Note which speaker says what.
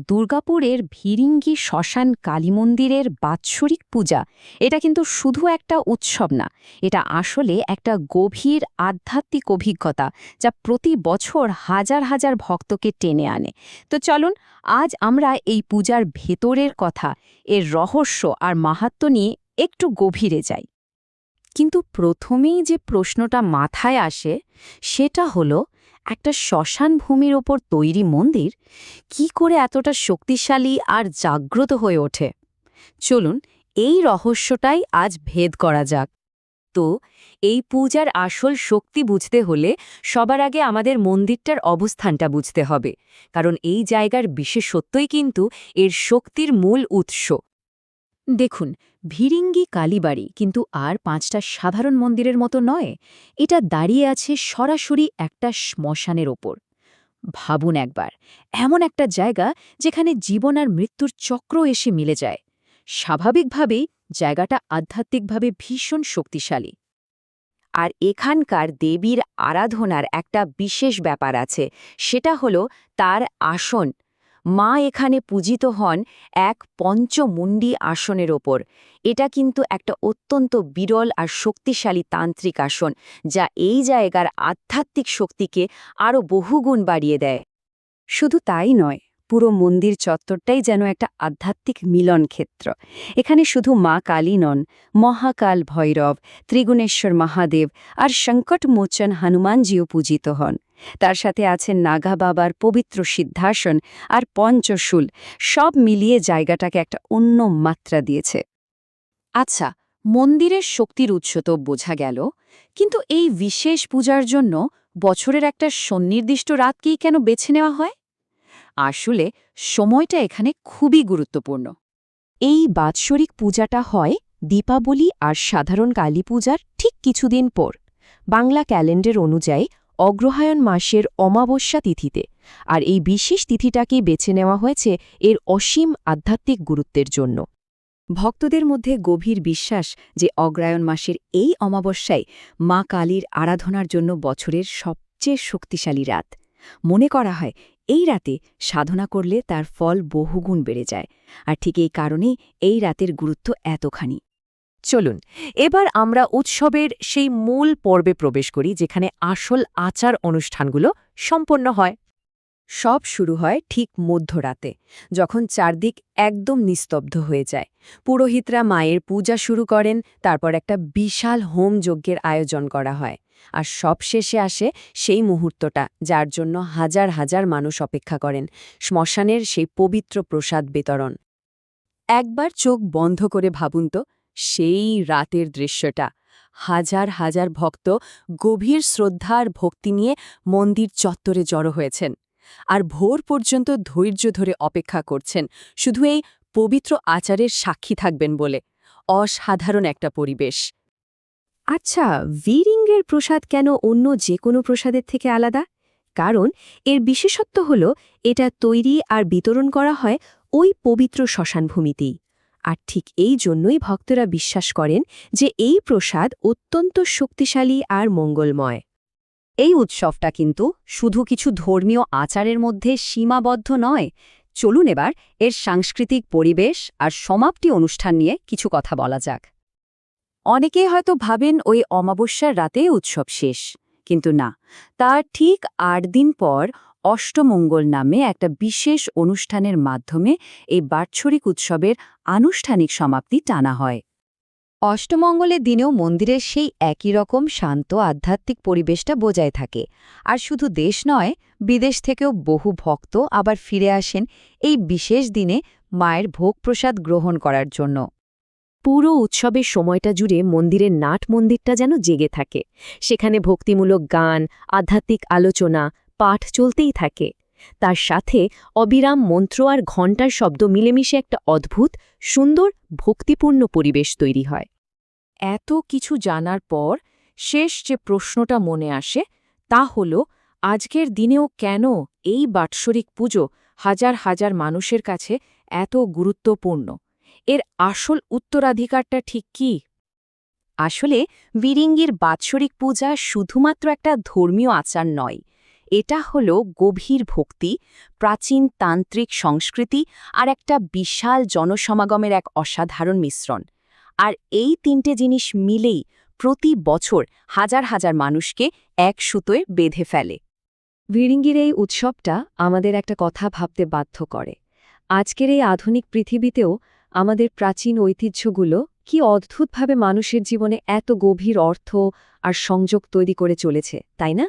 Speaker 1: দুর্গাপুরের ভিরিঙ্গি শ্মশান কালী মন্দিরের বাৎসরিক পূজা এটা কিন্তু শুধু একটা উৎসব না, এটা আসলে একটা গভীর আধ্যাত্মিক অভিজ্ঞতা যা প্রতি বছর হাজার হাজার ভক্তকে টেনে আনে। তো চলুন আজ আমরা এই পূজার ভেতরের কথা, এর রহস্য আর মাহাত্ম্য নিয়ে একটু গভীরে যাই। কিন্তু প্রথমেই যে প্রশ্নটা মাথায় আসে সেটা হলো, একটা শ্মশান ভূমির ওপর তৈরি মন্দির কি করে এতটা শক্তিশালী আর জাগ্রত হয়ে ওঠে? চলুন এই রহস্যটাই আজ ভেদ করা যাক। তো এই পূজার আসল শক্তি বুঝতে হলে সবার আগে আমাদের মন্দিরটার অবস্থানটা বুঝতে হবে, কারণ এই জায়গার বিশেষত্বই কিন্তু এর শক্তির মূল উৎস। দেখুন, ভিরিঙ্গি কালীবাড়ি কিন্তু আর ৫টা সাধারণ মন্দিরের মতো নয়। এটা দাঁড়িয়ে আছে সরাসরি একটা শ্মশানের ওপর। ভাবুন একবার, এমন একটা জায়গা যেখানে জীবন আর মৃত্যুর চক্র এসে মিলে যায়। স্বাভাবিকভাবেই জায়গাটা আধ্যাত্মিকভাবে ভীষণ শক্তিশালী। আর এখানকার দেবীর আরাধনার একটা বিশেষ ব্যাপার আছে, সেটা হলো তার আসন। মা এখানে পূজিত হন এক পঞ্চমুণ্ডী আসনের ওপর। এটা কিন্তু একটা অত্যন্ত বিরল আর শক্তিশালী তান্ত্রিক আসন, যা এই জায়গার আধ্যাত্মিক শক্তিকে আরও বহুগুণ বাড়িয়ে দেয়। শুধু তাই নয়, পুরো মন্দির চত্বরটাই যেন একটা আধ্যাত্মিক মিলন ক্ষেত্র। এখানে শুধু মা কালী নন, মহাকাল ভৈরব, ত্রিগুণেশ্বর মহাদেব আর সংকটমোচন হনুমানজিও পূজিত হন। তার সাথে আছেন নাগা বাবার পবিত্র সিদ্ধাসন আর পঞ্চশূল। সব মিলিয়ে জায়গাটাকে একটা অন্য মাত্রা দিয়েছে। আচ্ছা, মন্দিরের শক্তির উৎস তো বোঝা গেল, কিন্তু এই বিশেষ পূজার জন্য বছরের একটা সুনির্দিষ্ট রাতকেই কেন বেছে নেওয়া হয়? আসলে সময়টা এখানে খুবই গুরুত্বপূর্ণ। এই বাৎসরিক পূজাটা হয় দীপাবলি আর সাধারণ কালী পূজার ঠিক কিছুদিন পর, বাংলা ক্যালেন্ডার অনুযায়ী অগ্রহায়ণ মাসের অমাবস্যা তিথিতে। আর এই বিশেষ তিথিটাকেই বেছে নেওয়া হয়েছে এর অসীম আধ্যাত্মিক গুরুত্বের জন্য। ভক্তদের মধ্যে গভীর বিশ্বাস যে অগ্রহায়ণ মাসের এই অমাবস্যায় মা কালীর আরাধনার জন্য বছরের সবচেয়ে শক্তিশালী রাত। মনে করা হয় এই রাতে সাধনা করলে তার ফল বহুগুণ বেড়ে যায়। আর ঠিক এই কারণেই এই রাতের গুরুত্ব এতখানি। চলুন এবার আমরা উৎসবের সেই মূল পর্বে প্রবেশ করি, যেখানে আসল আচার অনুষ্ঠানগুলো সম্পন্ন হয়। সব শুরু হয় ঠিক মধ্যরাতে, যখন চারদিক একদম নিস্তব্ধ হয়ে যায়। পুরোহিতরা মায়ের পূজা শুরু করেন, তারপর একটা বিশাল হোম যজ্ঞের আয়োজন করা হয়। আর সবশেষে আসে সেই মুহূর্তটা যার জন্য হাজার হাজার মানুষ অপেক্ষা করেন, শ্মশানের সেই পবিত্র প্রসাদ বিতরণ। একবার চোখ বন্ধ করে ভাবুন তো সেই রাতের দৃশ্যটা। হাজার হাজার ভক্ত গভীর শ্রদ্ধা আর ভক্তি নিয়ে মন্দির চত্বরে জড়ো হয়েছেন, আর ভোর পর্যন্ত ধৈর্য ধরে অপেক্ষা করছেন শুধু এই পবিত্র আচারের সাক্ষী থাকবেন বলে। অসাধারণ একটা পরিবেশ। আচ্ছা, ভিরিঙ্গের প্রসাদ কেন অন্য যে কোনো প্রসাদের থেকে আলাদা? কারণ এর বিশেষত্ব হল এটা তৈরি আর বিতরণ করা হয় ওই পবিত্র শ্মশানভূমিতেই। আর ঠিক এই জন্যই ভক্তরা বিশ্বাস করেন যে এই প্রসাদ অত্যন্ত শক্তিশালী আর মঙ্গলময়। এই উৎসবটা কিন্তু শুধু কিছু ধর্মীয় আচারের মধ্যে সীমাবদ্ধ নয়। চলুন এবার এর সাংস্কৃতিক পরিবেশ আর সমাপ্তি অনুষ্ঠান নিয়ে কিছু কথা বলা যাক। অনেকেই হয়তো ভাবেন ওই অমাবস্যার রাতে উৎসব শেষ, কিন্তু না, তার ঠিক ৮ দিন পর অষ্টমঙ্গল নামে একটা বিশেষ অনুষ্ঠানের মাধ্যমে এই বাৎসরিক উৎসবের আনুষ্ঠানিক সমাপ্তি টানা হয়। অষ্টমঙ্গলের দিনেও মন্দিরের সেই একই রকম শান্ত আধ্যাত্মিক পরিবেশটা বজায় থাকে। আর শুধু দেশ নয়, বিদেশ থেকেও বহু ভক্ত আবার ফিরে আসেন এই বিশেষ দিনে মায়ের ভোগ প্রসাদ গ্রহণ করার জন্য। পুরো উৎসবের সময়টা জুড়ে মন্দিরের নাট মন্দিরটা যেন জেগে থাকে। সেখানে ভক্তিমূলক গান, আধ্যাত্মিক আলোচনা, পাঠ চলতেই থাকে। তার সাথে অবিরাম মন্ত্র আর ঘণ্টার শব্দ মিলেমিশে একটা অদ্ভুত, সুন্দর, ভক্তিপূর্ণ পরিবেশ তৈরি হয়। এত কিছু জানার পর শেষ যে প্রশ্নটা মনে আসে তা হল, আজকের দিনেও কেন এই বাৎসরিক পুজো হাজার হাজার মানুষের কাছে এত গুরুত্বপূর্ণ? এর আসল উত্তরাধিকারটা ঠিক কি? আসলে ভিরিঙ্গির বাৎসরিক পূজা শুধুমাত্র একটা ধর্মীয় আচার নয়, এটা হলো গভীর ভক্তি, প্রাচীন তান্ত্রিক সংস্কৃতি আর একটা বিশাল জনসমাগমের এক অসাধারণ মিশ্রণ। আর এই তিনটে জিনিস মিলেই প্রতি বছর হাজার হাজার মানুষকে এক সুতোয় বেঁধে ফেলে।
Speaker 2: ভিড়িঙ্গির এই উৎসবটা আমাদের একটা কথা ভাবতে বাধ্য করে। আজকের এই আধুনিক পৃথিবীতেও আমাদের প্রাচীন ঐতিহ্যগুলো কি অদ্ভুতভাবে মানুষের জীবনে এত গভীর অর্থ আর সংযোগ তৈরি করে চলেছে, তাই না?